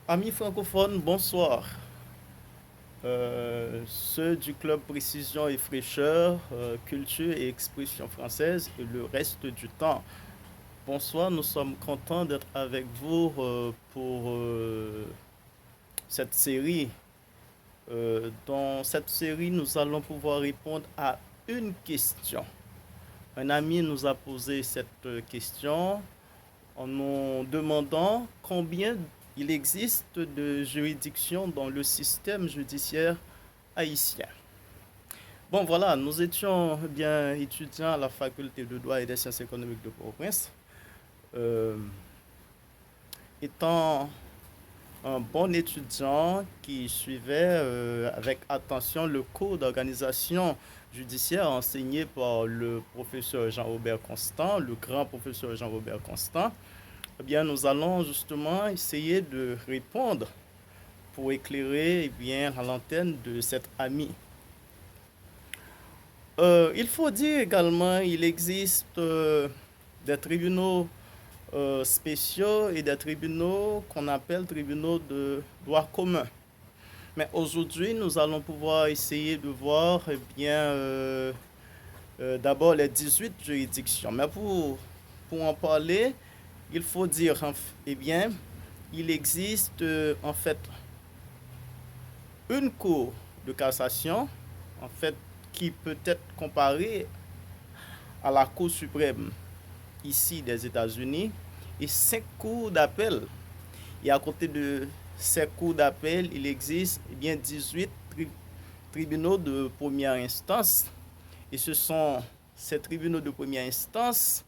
Amis francophones, bonsoir. Ceux du club Précision et Fraîcheur, Culture et Expression française et le reste du temps. Bonsoir, nous sommes contents d'être avec vous pour cette série. Dans cette série, nous allons pouvoir répondre à une question. Un ami nous a posé cette question en nous demandant combien il existe de juridictions dans le système judiciaire haïtien. Bon, voilà, nous étions bien étudiants à la faculté de droit et des sciences économiques de Port-au-Prince. Euh, Étant un bon étudiant qui suivait avec attention le cours d'organisation judiciaire enseigné par le professeur Jean-Robert Constant, le grand professeur Jean-Robert Constant, eh bien, nous allons justement essayer de répondre pour éclairer bien, à l'antenne de cet ami. Il faut dire également il existe des tribunaux spéciaux et des tribunaux qu'on appelle tribunaux de droit commun. Mais aujourd'hui, nous allons pouvoir essayer de voir eh bien, d'abord les 18 juridictions. Mais pour en parler, il faut dire, eh bien, il existe en fait une cour de cassation, en fait, qui peut être comparée à la Cour suprême ici des États-Unis et 5 cours d'appel. Et à côté de ces cours d'appel, il existe eh bien 18 tribunaux de première instance. Et ce sont ces tribunaux de première instance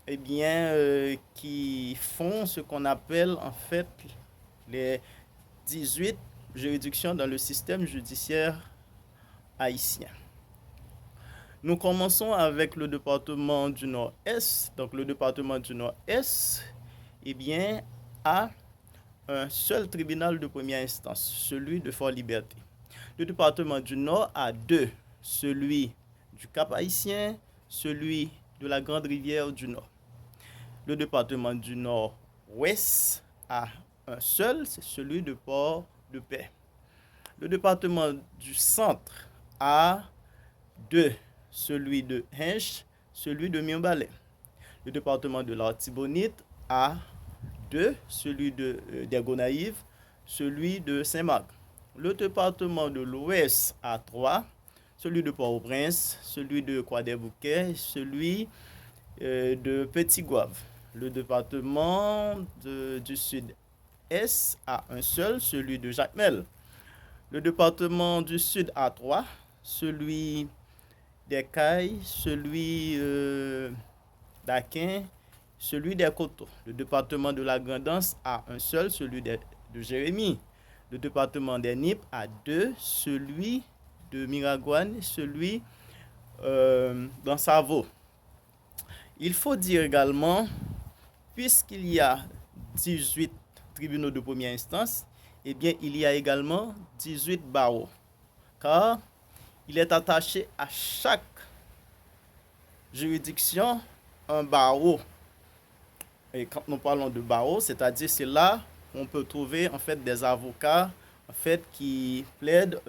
eh bien, qui font ce qu'on appelle en fait les 18 juridictions dans le système judiciaire haïtien. Nous commençons avec le département du Nord-Est. Donc le département du Nord-Est eh bien, a un seul tribunal de première instance, celui de Fort-Liberté. Le département du Nord a deux, celui du Cap-Haïtien, celui de la Grande Rivière du Nord. Le département du Nord-Ouest a un seul, c'est celui de Port-de-Paix. Le département du Centre a deux, celui de Hinche, celui de Mionbalais. Le département de l'Artibonite a deux, celui des Gonaïves, celui de Saint-Marc. Le département de l'Ouest a trois, celui de Port-au-Prince, celui de Croix-des-Bouquets, celui de Petit-Goâve. Le département du Sud-Est a un seul, celui de Jacmel. Le département du Sud a trois, celui des Cailles, celui d'Aquin, celui des Coteaux. Le département de la Grand'Anse a un seul, celui de Jérémie. Le département des Nippes a deux, celui de Miragouane, celui d'Ansavo. Il faut dire également, puisqu'il y a 18 tribunaux de première instance, eh bien, il y a également 18 barreaux. Car il est attaché à chaque juridiction un barreau. Et quand nous parlons de barreau, c'est-à-dire c'est là où on peut trouver en fait des avocats en fait qui plaident